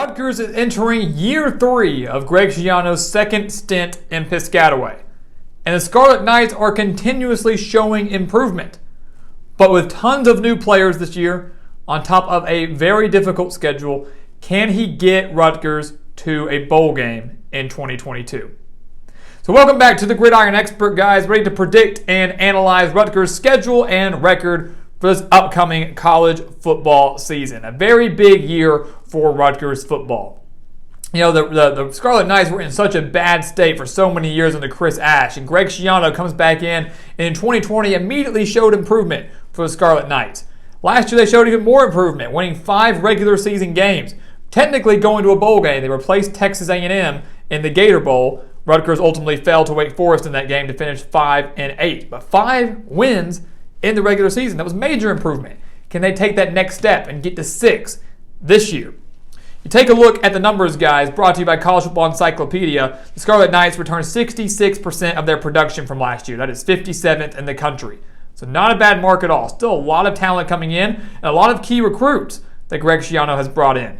Rutgers is entering year 3 of Greg Schiano's second stint in Piscataway, and the Scarlet Knights are continuously showing improvement. But with tons of new players this year, on top of a very difficult schedule, can he get Rutgers to a bowl game in 2022? So welcome back to the Gridiron Expert, guys, ready to predict and analyze Rutgers' schedule and record for this upcoming college football season. A very big year for Rutgers football. You know, the Scarlet Knights were in such a bad state for so many years under Chris Ash, and Greg Schiano comes back in, and in 2020 immediately showed improvement for the Scarlet Knights. Last year they showed even more improvement, winning 5 regular season games, technically going to a bowl game. They replaced Texas A&M in the Gator Bowl. Rutgers ultimately fell to Wake Forest in that game to finish 5-8, but 5 wins in the regular season. That was major improvement. Can they take that next step and get to 6 this year? You take a look at the numbers, guys, brought to you by College Football Encyclopedia. The Scarlet Knights returned 66% of their production from last year. That is 57th in the country. So not a bad mark at all. Still a lot of talent coming in and a lot of key recruits that Greg Schiano has brought in.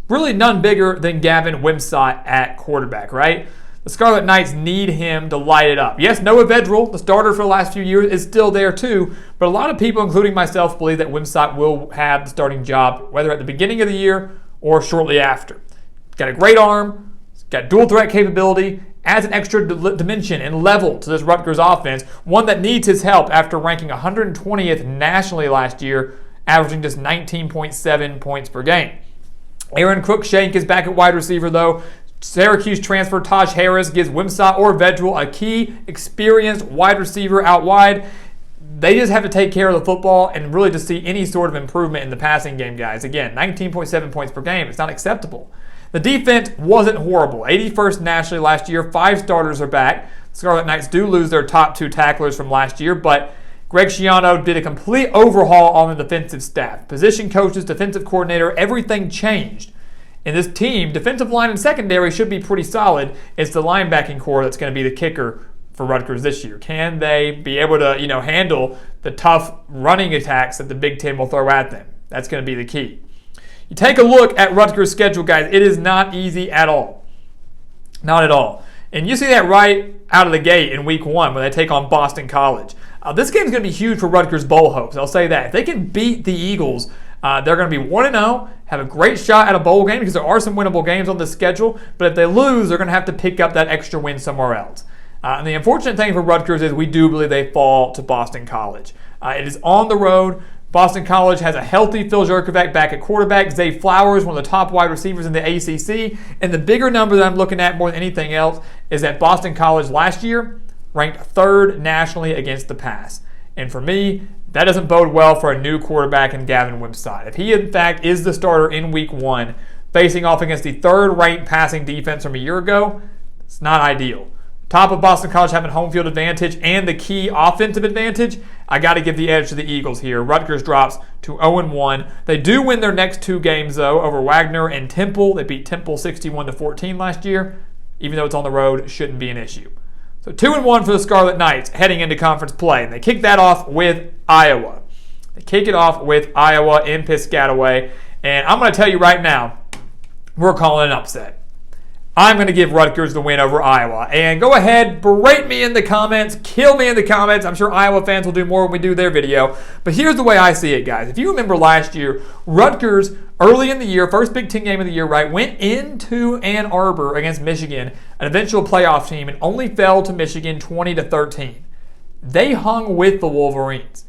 Really none bigger than Gavin Wimsatt at quarterback, right? The Scarlet Knights need him to light it up. Yes, Noah Vedral, the starter for the last few years, is still there too, but a lot of people, including myself, believe that Wimsatt will have the starting job, whether at the beginning of the year or shortly after. He's got a great arm, he's got dual threat capability, adds an extra dimension and level to this Rutgers offense, one that needs his help after ranking 120th nationally last year, averaging just 19.7 points per game. Aaron Cruikshank is back at wide receiver, though. Syracuse transfer Taj Harris gives Wimsatt or Vedral a key, experienced wide receiver out wide. They just have to take care of the football and really to see any sort of improvement in the passing game, guys. Again, 19.7 points per game. It's not acceptable. The defense wasn't horrible. 81st nationally last year. 5 starters are back. Scarlet Knights do lose their top 2 tacklers from last year, but Greg Schiano did a complete overhaul on the defensive staff. Position coaches, defensive coordinator, everything changed. And this team, defensive line and secondary, should be pretty solid. It's the linebacking core that's going to be the kicker for Rutgers this year. Can they be able to, handle the tough running attacks that the Big Ten will throw at them? That's going to be the key. You take a look at Rutgers' schedule, guys. It is not easy at all. Not at all. And you see that right out of the gate in week 1 when they take on Boston College. This game is going to be huge for Rutgers' bowl hopes. I'll say that. If they can beat the Eagles, they're going to be 1-0, have a great shot at a bowl game because there are some winnable games on the schedule. But if they lose, they're going to have to pick up that extra win somewhere else. And the unfortunate thing for Rutgers is we do believe they fall to Boston College. It is on the road. Boston College has a healthy Phil Jurkovec back at quarterback. Zay Flowers, one of the top wide receivers in the ACC. And the bigger number that I'm looking at more than anything else is that Boston College last year ranked 3rd nationally against the pass. And for me, that doesn't bode well for a new quarterback in Gavin Wimsatt. If he, in fact, is the starter in week 1, facing off against the 3rd-ranked passing defense from a year ago, it's not ideal. Top of Boston College having home field advantage and the key offensive advantage, I got to give the edge to the Eagles here. Rutgers drops to 0-1. They do win their next 2 games, though, over Wagner and Temple. They beat Temple 61-14 last year. Even though it's on the road, it shouldn't be an issue. So 2-1 for the Scarlet Knights heading into conference play. And they kick that off with Iowa. They kick it off with Iowa in Piscataway. And I'm going to tell you right now, we're calling an upset. I'm going to give Rutgers the win over Iowa. And go ahead, berate me in the comments, kill me in the comments. I'm sure Iowa fans will do more when we do their video. But here's the way I see it, guys. If you remember last year, Rutgers, early in the year, first Big Ten game of the year, right, went into Ann Arbor against Michigan, an eventual playoff team, and only fell to Michigan 20-13. They hung with the Wolverines.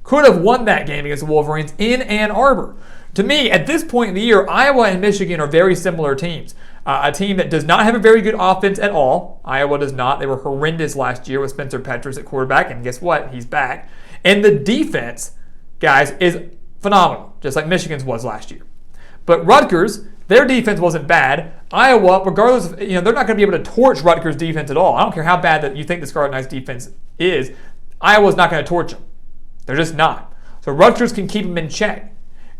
Could have won that game against the Wolverines in Ann Arbor. To me, at this point in the year, Iowa and Michigan are very similar teams. A team that does not have a very good offense at all. Iowa does not. They were horrendous last year with Spencer Petras at quarterback, and guess what? He's back. And the defense, guys, is phenomenal, just like Michigan's was last year. But Rutgers, their defense wasn't bad. Iowa, regardless of, they're not going to be able to torch Rutgers' defense at all. I don't care how bad that you think the Scarlet Knights defense is. Iowa's not going to torch them. They're just not. So Rutgers can keep them in check.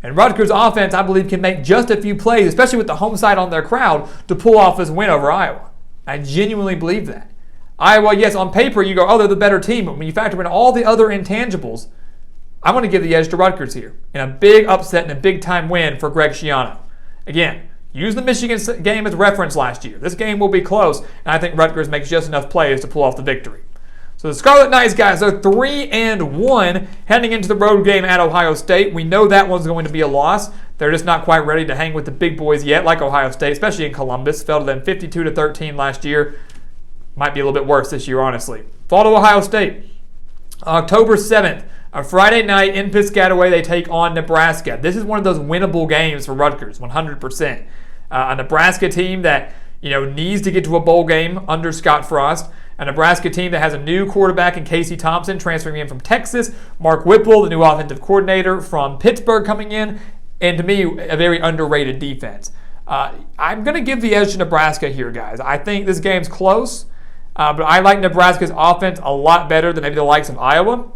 And Rutgers' offense, I believe, can make just a few plays, especially with the home side on their crowd, to pull off this win over Iowa. I genuinely believe that. Iowa, yes, on paper, you go, oh, they're the better team. But when you factor in all the other intangibles, I'm going to give the edge to Rutgers here in a big upset and a big-time win for Greg Schiano. Again, Use the Michigan game as reference last year. This game will be close, and I think Rutgers makes just enough plays to pull off the victory. So the Scarlet Knights, guys, are 3-1 heading into the road game at Ohio State. We know that one's going to be a loss. They're just not quite ready to hang with the big boys yet, like Ohio State, especially in Columbus. Fell to them 52-13 last year. Might be a little bit worse this year, honestly. Fall to Ohio State. October 7th, a Friday night in Piscataway, they take on Nebraska. This is one of those winnable games for Rutgers, 100%. A Nebraska team that needs to get to a bowl game under Scott Frost. A Nebraska team that has a new quarterback in Casey Thompson transferring in from Texas. Mark Whipple, the new offensive coordinator from Pittsburgh, coming in. And to me, a very underrated defense. I'm going to give the edge to Nebraska here, guys. I think this game's close, but I like Nebraska's offense a lot better than maybe the likes of Iowa.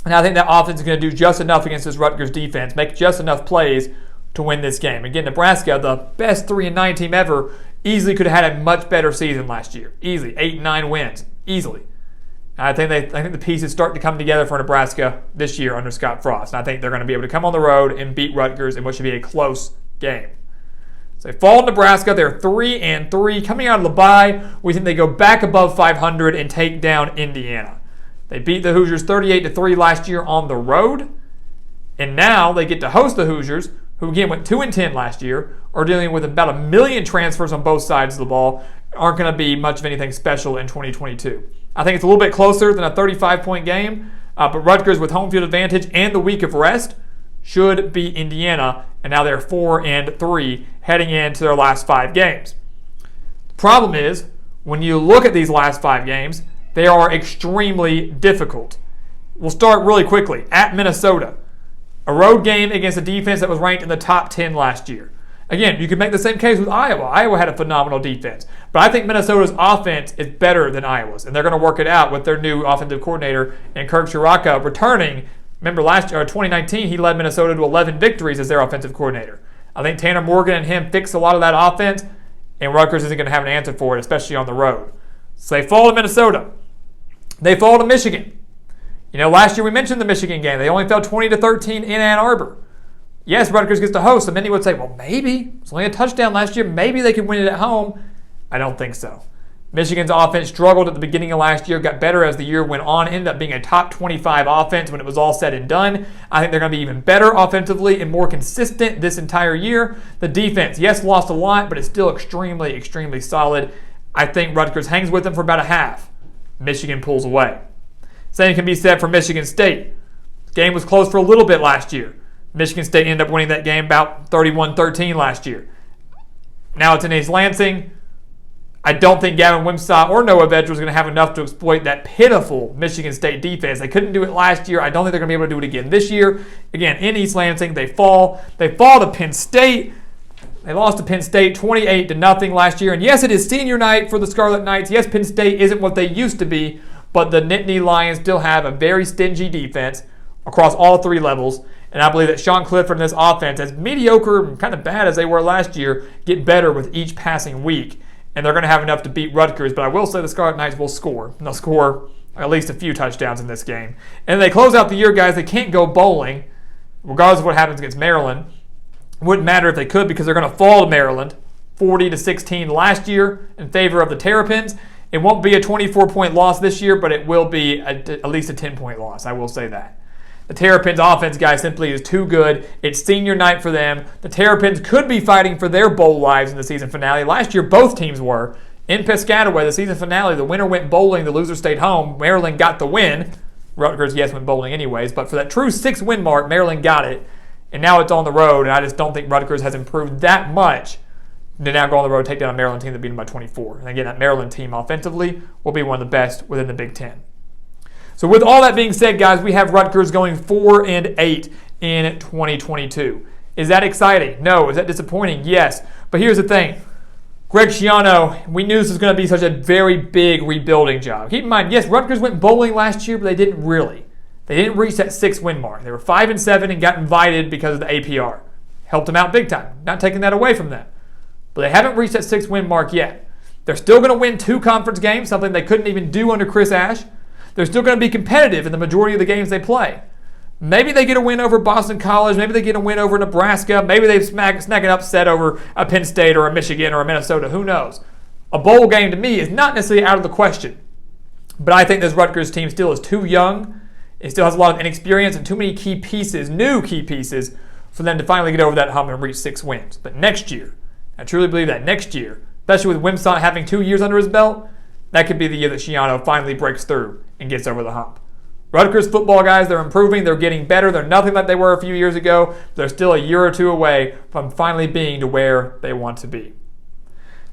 And I think that offense is going to do just enough against this Rutgers defense, make just enough plays to win this game. Again, Nebraska, the best 3-9 team ever, easily could have had a much better season last year. Easily, 8-9 wins, easily. I think the pieces start to come together for Nebraska this year under Scott Frost. And I think they're going to be able to come on the road and beat Rutgers in what should be a close game. So they fall to Nebraska. They're 3-3. Coming out of the bye, we think they go back above 500 and take down Indiana. They beat the Hoosiers 38-3 last year on the road. And now they get to host the Hoosiers, who again went 2-10 last year, are dealing with about 1 million transfers on both sides of the ball, aren't going to be much of anything special in 2022. I think it's a little bit closer than a 35-point game, but Rutgers with home field advantage and the week of rest should beat Indiana, and now they're 4-3 heading into their last 5 games. The problem is, when you look at these last 5 games, they are extremely difficult. We'll start really quickly. At Minnesota, a road game against a defense that was ranked in the top 10 last year. Again, you could make the same case with Iowa. Iowa had a phenomenal defense. But I think Minnesota's offense is better than Iowa's, and they're going to work it out with their new offensive coordinator and Kirk Chiraka returning. Remember last year, 2019, he led Minnesota to 11 victories as their offensive coordinator. I think Tanner Morgan and him fix a lot of that offense, and Rutgers isn't going to have an answer for it, especially on the road. So they fall to Minnesota. They fall to Michigan. Last year we mentioned the Michigan game. They only fell 20-13 in Ann Arbor. Yes, Rutgers gets to host, and many would say, well, maybe. It's only a touchdown last year. Maybe they could win it at home. I don't think so. Michigan's offense struggled at the beginning of last year, got better as the year went on, ended up being a top 25 offense when it was all said and done. I think they're going to be even better offensively and more consistent this entire year. The defense, yes, lost a lot, but it's still extremely, extremely solid. I think Rutgers hangs with them for about a half. Michigan pulls away. Same can be said for Michigan State. The game was close for a little bit last year. Michigan State ended up winning that game about 31-13 last year. Now it's in East Lansing. I don't think Gavin Wimsaw or Noah Vedra is going to have enough to exploit that pitiful Michigan State defense. They couldn't do it last year. I don't think they're going to be able to do it again this year. Again, in East Lansing, they fall. They fall to Penn State. They lost to Penn State 28-0 last year. And yes, it is senior night for the Scarlet Knights. Yes, Penn State isn't what they used to be, but the Nittany Lions still have a very stingy defense across all 3 levels. And I believe that Sean Clifford and this offense, as mediocre and kind of bad as they were last year, get better with each passing week. And they're going to have enough to beat Rutgers. But I will say the Scarlet Knights will score. And they'll score at least a few touchdowns in this game. And they close out the year, guys. They can't go bowling, regardless of what happens against Maryland. It wouldn't matter if they could, because they're going to fall to Maryland 40-16 last year in favor of the Terrapins. It won't be a 24-point loss this year, but it will be at least a 10-point loss. I will say that. The Terrapins offense, guys, simply is too good. It's senior night for them. The Terrapins could be fighting for their bowl lives in the season finale. Last year, both teams were. In Piscataway, the season finale, the winner went bowling, the loser stayed home. Maryland got the win. Rutgers, yes, went bowling anyways. But for that true 6-win mark, Maryland got it. And now it's on the road, and I just don't think Rutgers has improved that much to now go on the road, take down a Maryland team that beat them by 24. And again, that Maryland team offensively will be one of the best within the Big Ten. So with all that being said, guys, we have Rutgers going 4-8 in 2022. Is that exciting? No. Is that disappointing? Yes. But here's the thing. Greg Schiano, we knew this was going to be such a very big rebuilding job. Keep in mind, yes, Rutgers went bowling last year, but they didn't really. They didn't reach that 6-win mark. They were 5-7 and got invited because of the APR. Helped them out big time. Not taking that away from them. But they haven't reached that 6-win mark yet. They're still going to win 2 conference games, something they couldn't even do under Chris Ash. They're still going to be competitive in the majority of the games they play. maybe they get a win over Boston College, maybe they get a win over Nebraska, maybe they snag an upset over a Penn State or a Michigan or a Minnesota, who knows. A bowl game to me is not necessarily out of the question. But I think this Rutgers team still is too young. It still has a lot of inexperience and too many key pieces, new key pieces, for them to finally get over that hump and reach 6 wins. But next year, I truly believe that next year, especially with Wimsatt having 2 years under his belt, that could be the year that Schiano finally breaks through and gets over the hump. Rutgers football guys, they're improving, they're getting better, they're nothing like they were a few years ago. They're still a year or two away from finally being to where they want to be.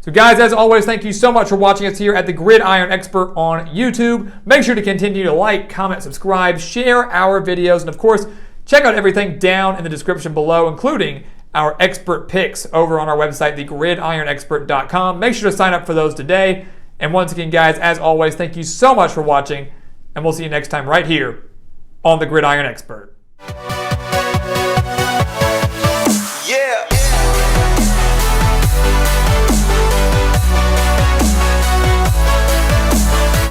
So guys, as always, thank you so much for watching us here at the Gridiron Expert on YouTube. Make sure to continue to like, comment, subscribe, share our videos, and of course, check out everything down in the description below, including our expert picks over on our website, thegridironexpert.com. Make sure to sign up for those today. And once again, guys, as always, thank you so much for watching, and we'll see you next time right here on the Gridiron Expert.